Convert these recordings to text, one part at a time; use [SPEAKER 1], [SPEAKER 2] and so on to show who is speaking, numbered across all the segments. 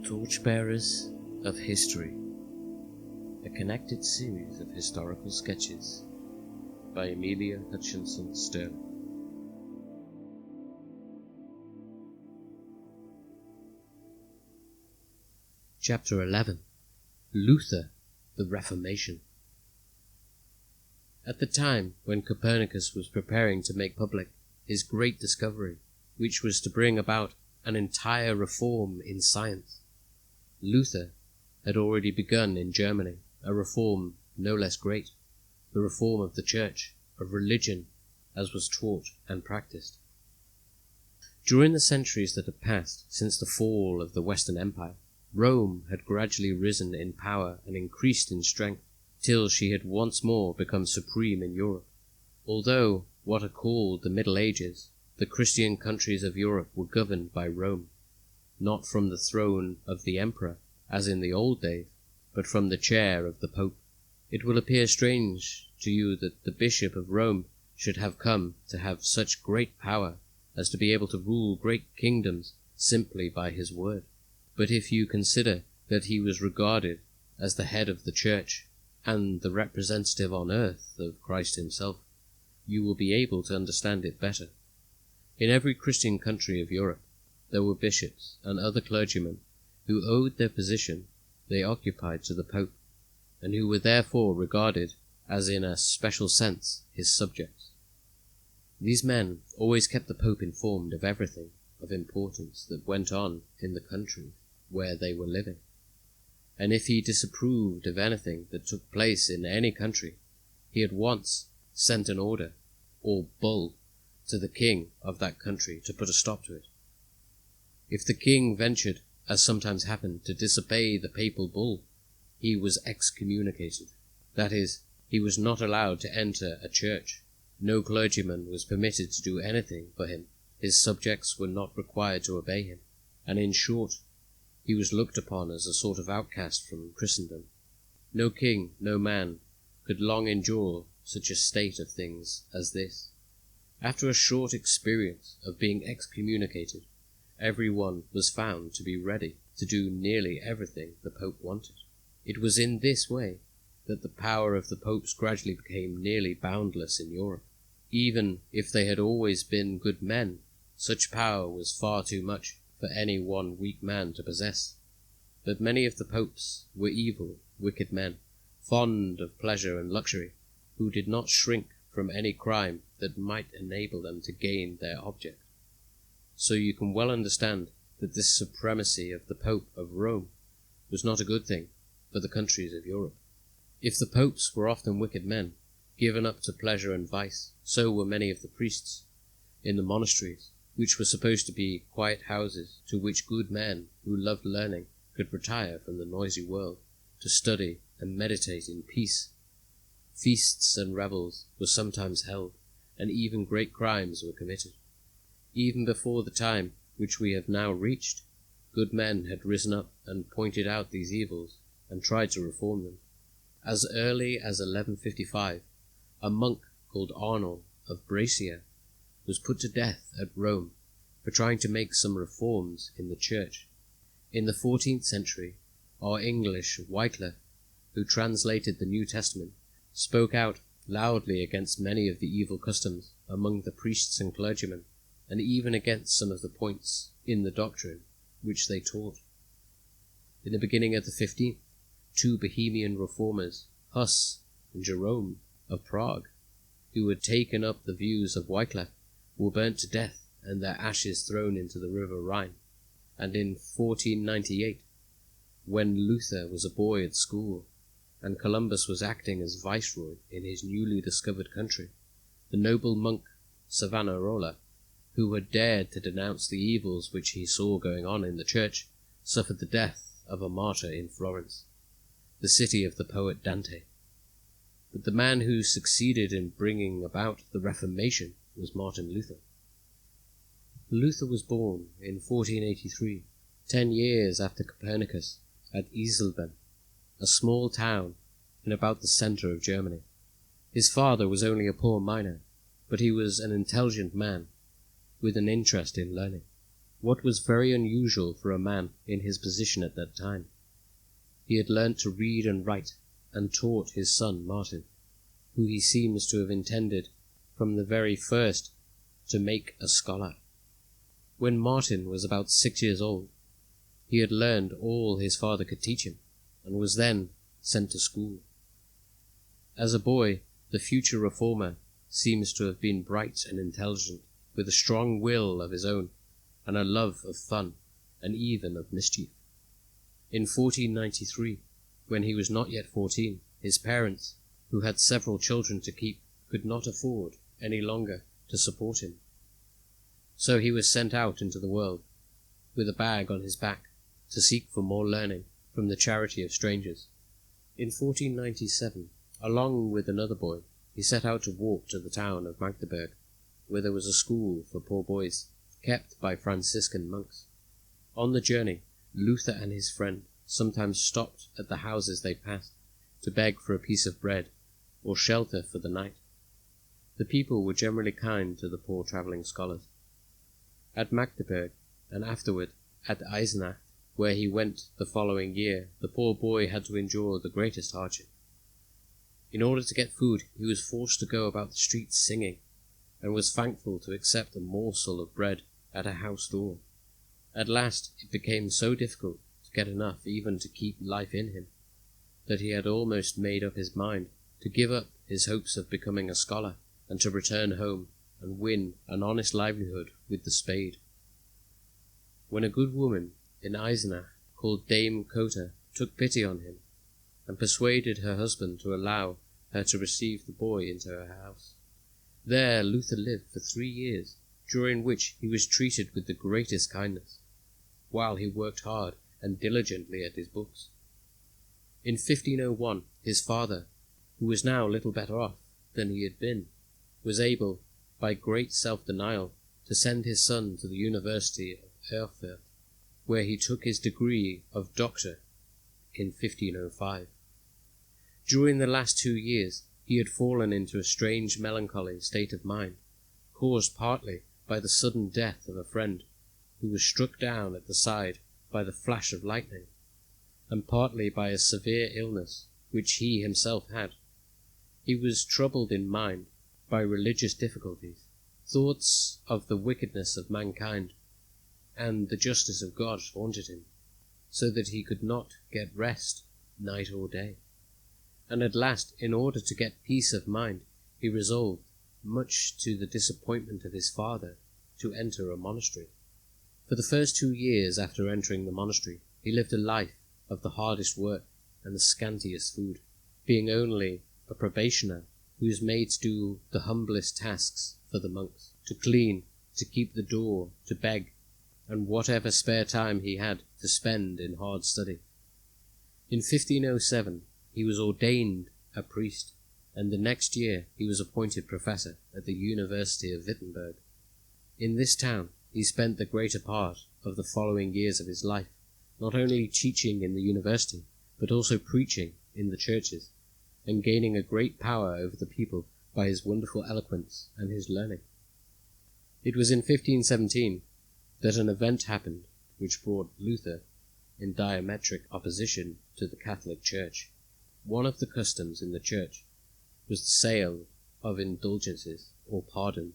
[SPEAKER 1] Torchbearers of History, a connected series of historical sketches by Amelia Hutchinson Stirling. Chapter 11. Luther, the Reformation. At the time when Copernicus was preparing to make public his great discovery, which was to bring about an entire reform in science, Luther had already begun in Germany a reform no less great, the reform of the Church, of religion as was taught and practiced. During the centuries that had passed since the fall of the Western Empire, Rome had gradually risen in power and increased in strength, till she had once more become supreme in Europe. Although what are called the Middle Ages, the Christian countries of Europe were governed by Rome, not from the throne of the emperor, as in the old days, but from the chair of the Pope. It will appear strange to you that the Bishop of Rome should have come to have such great power as to be able to rule great kingdoms simply by his word. But if you consider that he was regarded as the head of the Church and the representative on earth of Christ himself, you will be able to understand it better. In every Christian country of Europe, there were bishops and other clergymen who owed their position they occupied to the Pope, and who were therefore regarded as in a special sense his subjects. These men always kept the Pope informed of everything of importance that went on in the country where they were living, and if he disapproved of anything that took place in any country, he at once sent an order or bull to the king of that country to put a stop to it. If the king ventured, as sometimes happened, to disobey the papal bull, he was excommunicated. That is, he was not allowed to enter a church. No clergyman was permitted to do anything for him. His subjects were not required to obey him, and in short, he was looked upon as a sort of outcast from Christendom. No king, no man, could long endure such a state of things as this. After a short experience of being excommunicated, every one was found to be ready to do nearly everything the Pope wanted. It was in this way that the power of the popes gradually became nearly boundless in Europe. Even if they had always been good men, such power was far too much for any one weak man to possess. But many of the popes were evil, wicked men, fond of pleasure and luxury, who did not shrink from any crime that might enable them to gain their object. So you can well understand that this supremacy of the Pope of Rome was not a good thing for the countries of Europe. If the popes were often wicked men, given up to pleasure and vice, so were many of the priests in the monasteries, which were supposed to be quiet houses to which good men who loved learning could retire from the noisy world to study and meditate in peace. Feasts and revels were sometimes held, and even great crimes were committed. Even before the time which we have now reached, good men had risen up and pointed out these evils and tried to reform them. As early as 1155, a monk called Arnold of Brescia was put to death at Rome for trying to make some reforms in the Church. In the 14th century, our English Wycliffe, who translated the New Testament, spoke out loudly against many of the evil customs among the priests and clergymen, and even against some of the points in the doctrine which they taught. In the beginning of the 15th, two Bohemian reformers, Huss and Jerome of Prague, who had taken up the views of Wycliffe, were burnt to death and their ashes thrown into the river Rhine. And in 1498, when Luther was a boy at school, and Columbus was acting as viceroy in his newly discovered country, the noble monk Savonarola, who had dared to denounce the evils which he saw going on in the Church, suffered the death of a martyr in Florence, the city of the poet Dante. But the man who succeeded in bringing about the Reformation was Martin Luther. Luther was born in 1483, 10 years after Copernicus, at Eisleben, a small town in about the center of Germany. His father was only a poor miner, but he was an intelligent man with an interest in learning. what was very unusual for a man in his position at that time. He had learnt to read and write, and taught his son Martin, who he seems to have intended from the very first to make a scholar. When Martin was about 6 years old, he had learned all his father could teach him, and was then sent to school. As a boy, the future reformer seems to have been bright and intelligent, with a strong will of his own, and a love of fun, and even of mischief. In 1493, when he was not yet 14, his parents, who had several children to keep, could not afford any longer to support him. So he was sent out into the world, with a bag on his back, to seek for more learning from the charity of strangers. In 1497, along with another boy, he set out to walk to the town of Magdeburg, where there was a school for poor boys, kept by Franciscan monks. On the journey, Luther and his friend sometimes stopped at the houses they passed to beg for a piece of bread or shelter for the night. The people were generally kind to the poor travelling scholars. At Magdeburg, and afterward at Eisenach, where he went the following year, the poor boy had to endure the greatest hardship. In order to get food, he was forced to go about the streets singing, and was thankful to accept a morsel of bread at a house door. At last it became so difficult to get enough even to keep life in him, that he had almost made up his mind to give up his hopes of becoming a scholar, and to return home and win an honest livelihood with the spade. When a good woman in Eisenach, called Dame Cotta, took pity on him, and persuaded her husband to allow her to receive the boy into her house. There Luther lived for 3 years, during which he was treated with the greatest kindness, while he worked hard and diligently at his books. In 1501, his father, who was now little better off than he had been, was able, by great self-denial, to send his son to the University of Erfurt, where he took his degree of doctor in 1505. During the last 2 years, he had fallen into a strange melancholy state of mind, caused partly by the sudden death of a friend, who was struck down at the side by the flash of lightning, and partly by a severe illness which he himself had. He was troubled in mind by religious difficulties, thoughts of the wickedness of mankind, and the justice of God haunted him, so that he could not get rest night or day. And at last, in order to get peace of mind, he resolved, much to the disappointment of his father, to enter a monastery. For the first 2 years after entering the monastery, he lived a life of the hardest work and the scantiest food, being only a probationer who was made to do the humblest tasks for the monks, to clean, to keep the door, to beg, and whatever spare time he had to spend in hard study. In 1507, he was ordained a priest, and the next year he was appointed professor at the University of Wittenberg. In this town he spent the greater part of the following years of his life, not only teaching in the university, but also preaching in the churches, and gaining a great power over the people by his wonderful eloquence and his learning. It was in 1517 that an event happened which brought Luther in diametric opposition to the Catholic Church. One of the customs in the Church was the sale of indulgences or pardons.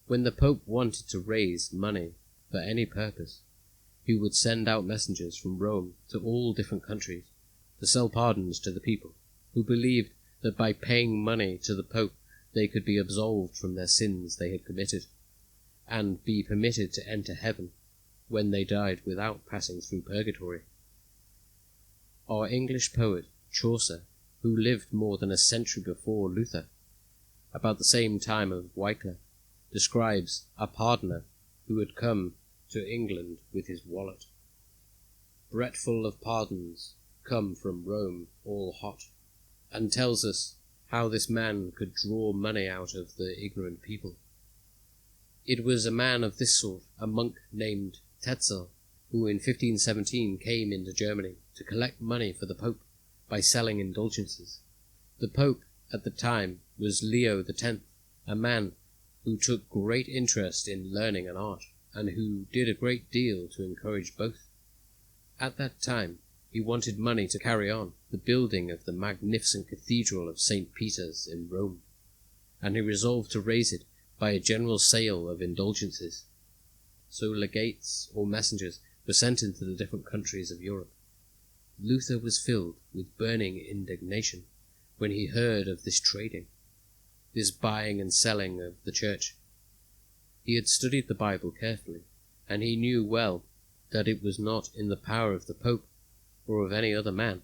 [SPEAKER 1] When the Pope wanted to raise money for any purpose, he would send out messengers from Rome to all different countries to sell pardons to the people, who believed that by paying money to the Pope they could be absolved from their sins they had committed, and be permitted to enter heaven when they died without passing through purgatory. Our English poet Chaucer, who lived more than a century before Luther, about the same time of Wycliffe, describes a pardoner who had come to England with his wallet. Brettful of pardons, come from Rome all hot, and tells us how this man could draw money out of the ignorant people. It was a man of this sort, a monk named Tetzel, who in 1517 came into Germany to collect money for the Pope by selling indulgences. The Pope at the time was Leo X, a man who took great interest in learning and art, and who did a great deal to encourage both. At that time, he wanted money to carry on the building of the magnificent Cathedral of St. Peter's in Rome, and he resolved to raise it by a general sale of indulgences. So legates or messengers were sent into the different countries of Europe. Luther was filled with burning indignation when he heard of this trading, this buying and selling of the church. He had studied the Bible carefully, and he knew well that it was not in the power of the Pope or of any other man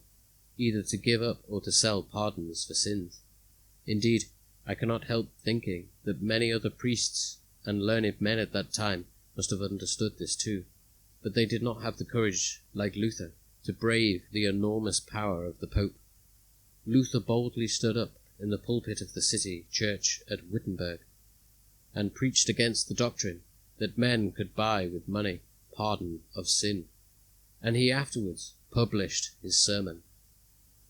[SPEAKER 1] either to give up or to sell pardons for sins. Indeed, I cannot help thinking that many other priests and learned men at that time must have understood this too, but they did not have the courage, like Luther, to brave the enormous power of the Pope. Luther boldly stood up in the pulpit of the city church at Wittenberg and preached against the doctrine that men could buy with money pardon of sin, and he afterwards published his sermon.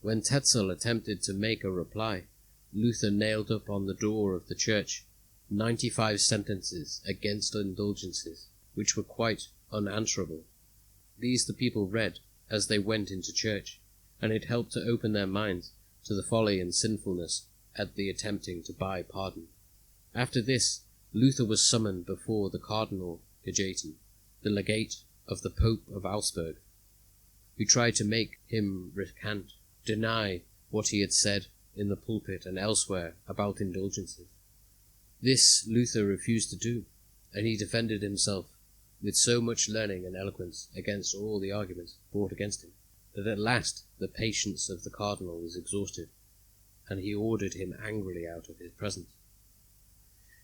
[SPEAKER 1] When Tetzel attempted to make a reply, Luther nailed up on the door of the church 95 sentences against indulgences, which were quite unanswerable. These the people read as they went into church, and it helped to open their minds to the folly and sinfulness at the attempting to buy pardon. After this, Luther was summoned before the Cardinal Cajetan, the legate of the Pope of Augsburg, who tried to make him recant, deny what he had said in the pulpit and elsewhere about indulgences. This Luther refused to do, and he defended himself with so much learning and eloquence against all the arguments brought against him, that at last the patience of the cardinal was exhausted, and he ordered him angrily out of his presence.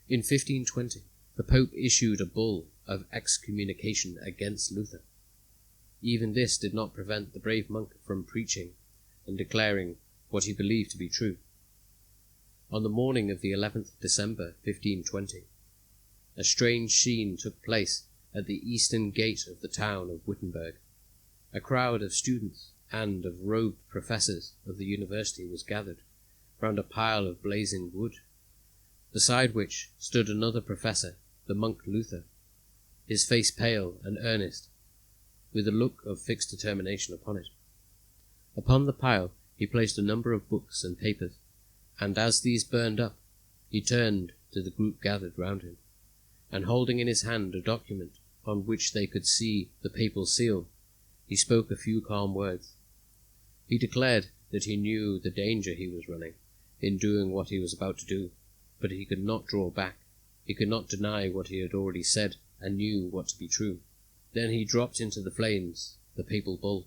[SPEAKER 1] In 1520, the Pope issued a bull of excommunication against Luther. Even this did not prevent the brave monk from preaching and declaring what he believed to be true. On the morning of the 11th of December, 1520, a strange scene took place at the eastern gate of the town of Wittenberg. A crowd of students and of robed professors of the university was gathered round a pile of blazing wood, beside which stood another professor, the monk Luther, his face pale and earnest, with a look of fixed determination upon it. Upon the pile he placed a number of books and papers, and as these burned up, he turned to the group gathered round him, and holding in his hand a document on which they could see the papal seal, he spoke a few calm words. He declared that he knew the danger he was running in doing what he was about to do, but he could not draw back. He could not deny what he had already said and knew what to be true. Then he dropped into the flames the papal bull.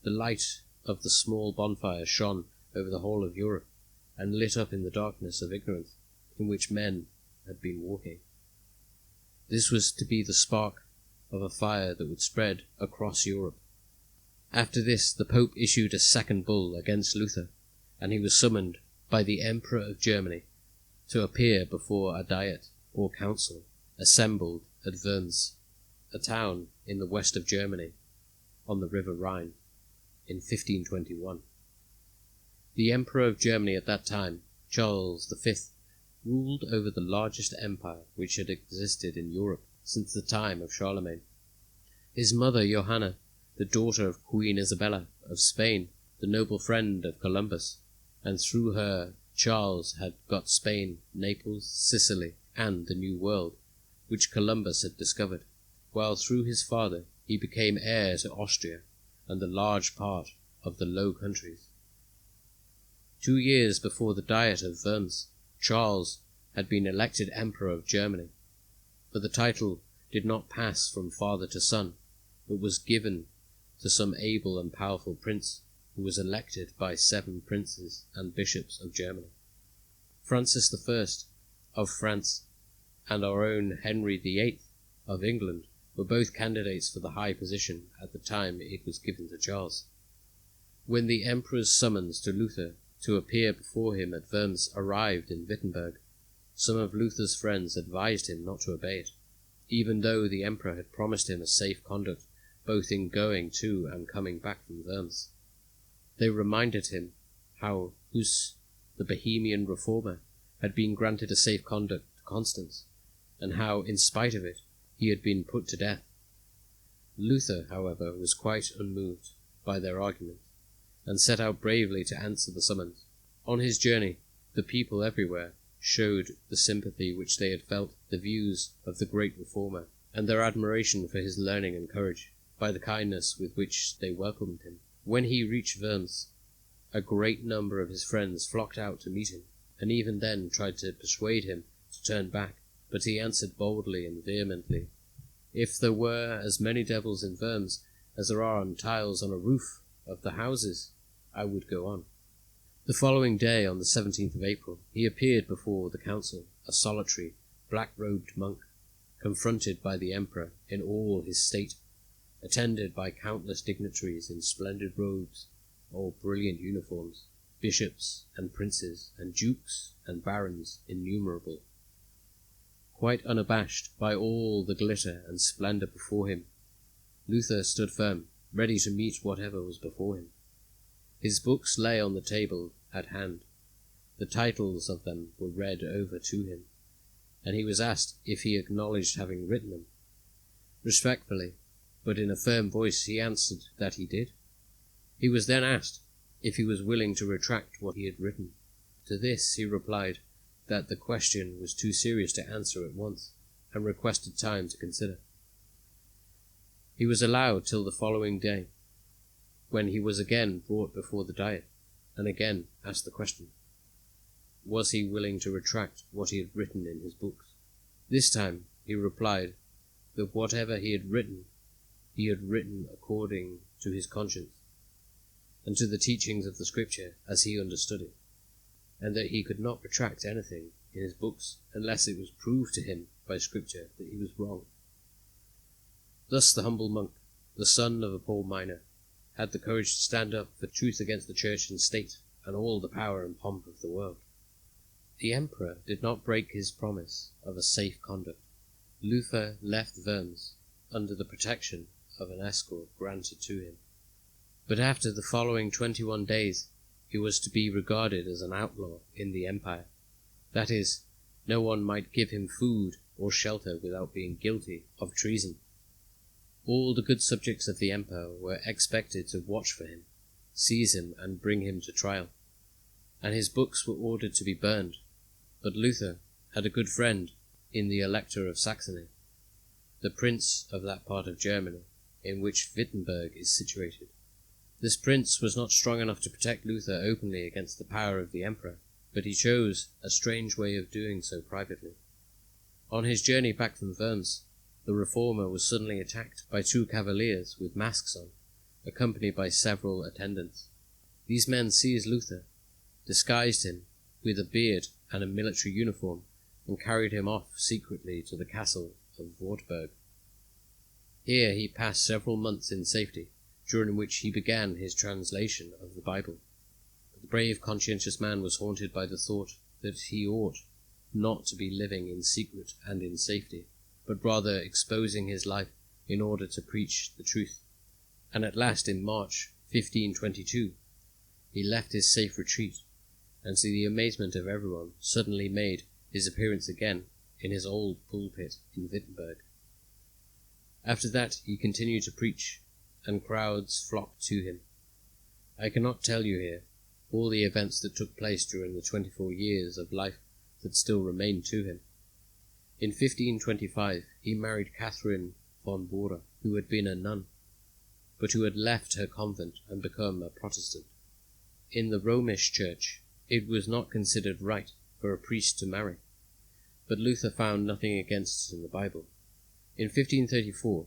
[SPEAKER 1] The light of the small bonfire shone over the whole of Europe and lit up in the darkness of ignorance in which men had been walking. This was to be the spark of a fire that would spread across Europe. After this, the Pope issued a second bull against Luther, and he was summoned by the Emperor of Germany to appear before a diet or council assembled at Worms, a town in the west of Germany on the river Rhine, in 1521. The Emperor of Germany at that time, Charles V, ruled over the largest empire which had existed in Europe since the time of Charlemagne. His mother Johanna, the daughter of Queen Isabella of Spain, the noble friend of Columbus, and through her Charles had got Spain, Naples, Sicily, and the New World, which Columbus had discovered, while through his father he became heir to Austria and a large part of the Low Countries. 2 years before the Diet of Worms, Charles had been elected Emperor of Germany, but the title did not pass from father to son, but was given to some able and powerful prince who was elected by 7 princes and bishops of Germany. Francis I of France and our own Henry VIII of England were both candidates for the high position at the time it was given to Charles. When the emperor's summons to Luther to appear before him at Worms arrived in Wittenberg, some of Luther's friends advised him not to obey it, even though the emperor had promised him a safe conduct both in going to and coming back from Worms. They reminded him how Hus, the Bohemian reformer, had been granted a safe conduct to Constance, and how, in spite of it, he had been put to death. Luther, however, was quite unmoved by their argument, and set out bravely to answer the summons. On his journey, the people everywhere showed the sympathy which they had felt the views of the great Reformer, and their admiration for his learning and courage, by the kindness with which they welcomed him. When he reached Worms, a great number of his friends flocked out to meet him, and even then tried to persuade him to turn back, but he answered boldly and vehemently, "If there were as many devils in Worms as there are on tiles on a roof of the houses, I would go on." The following day, on the 17th of April, he appeared before the council, a solitary, black-robed monk, confronted by the emperor in all his state, attended by countless dignitaries in splendid robes or brilliant uniforms, bishops and princes, and dukes and barons innumerable. Quite unabashed by all the glitter and splendor before him, Luther stood firm, ready to meet whatever was before him. His books lay on the table at hand. The titles of them were read over to him, and he was asked if he acknowledged having written them. Respectfully, but in a firm voice, he answered that he did. He was then asked if he was willing to retract what he had written. To this he replied that the question was too serious to answer at once, and requested time to consider. He was allowed till the following day, when he was again brought before the Diet, and again asked the question, was he willing to retract what he had written in his books? This time he replied that whatever he had written according to his conscience, and to the teachings of the Scripture as he understood it, and that he could not retract anything in his books unless it was proved to him by Scripture that he was wrong. Thus the humble monk, the son of a poor miner, had the courage to stand up for truth against the church and state, and all the power and pomp of the world. The emperor did not break his promise of a safe conduct. Luther left Worms under the protection of an escort granted to him. But after the following 21 days, he was to be regarded as an outlaw in the empire. That is, no one might give him food or shelter without being guilty of treason. All the good subjects of the emperor were expected to watch for him, seize him, and bring him to trial, and his books were ordered to be burned. But Luther had a good friend in the Elector of Saxony, the prince of that part of Germany in which Wittenberg is situated. This prince was not strong enough to protect Luther openly against the power of the emperor, but he chose a strange way of doing so privately. On his journey back from Worms, the Reformer was suddenly attacked by 2 cavaliers with masks on, accompanied by several attendants. These men seized Luther, disguised him with a beard and a military uniform, and carried him off secretly to the castle of Wartburg. Here he passed several months in safety, during which he began his translation of the Bible. The brave, conscientious man was haunted by the thought that he ought not to be living in secret and in safety, but rather exposing his life in order to preach the truth. And at last, in March 1522, he left his safe retreat, and to the amazement of everyone, suddenly made his appearance again in his old pulpit in Wittenberg. After that he continued to preach, and crowds flocked to him. I cannot tell you here all the events that took place during the 24 years of life that still remained to him. In 1525 he married Catherine von Bora, who had been a nun, but who had left her convent and become a Protestant. In the Romish Church it was not considered right for a priest to marry, but Luther found nothing against it in the Bible. In 1534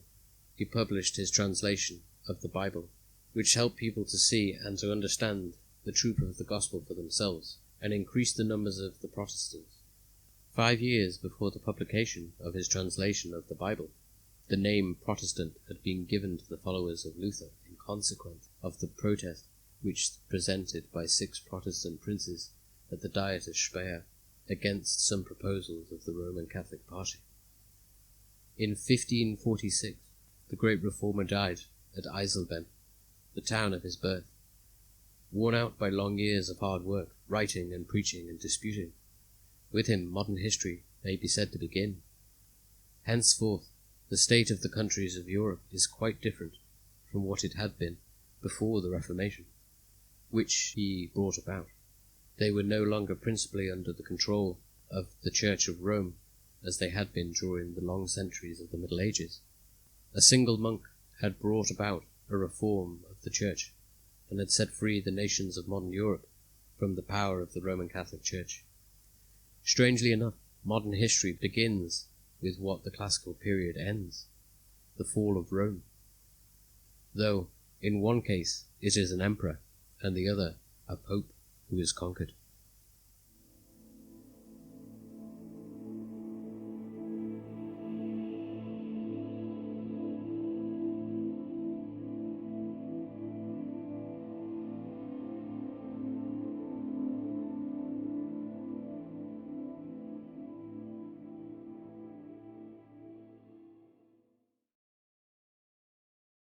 [SPEAKER 1] he published his translation of the Bible, which helped people to see and to understand the truth of the gospel for themselves, and increased the numbers of the Protestants. 5 years before the publication of his translation of the Bible, the name Protestant had been given to the followers of Luther in consequence of the protest which presented by 6 Protestant princes at the Diet of Speyer against some proposals of the Roman Catholic party. In 1546, the great Reformer died at Eisleben, the town of his birth, worn out by long years of hard work, writing and preaching and disputing. With him modern history may be said to begin. Henceforth, the The state of the countries of Europe is quite different from what it had been before the Reformation, which he brought about. They were no longer principally under the control of the Church of Rome, as they had been during the long centuries of the Middle Ages. A single monk had brought about a reform of the Church, and had set free the nations of modern Europe from the power of the Roman Catholic Church. Strangely enough, modern history begins with what the classical period ends, the fall of Rome. Though, in one case, it is an emperor, and the other, a pope, who is conquered.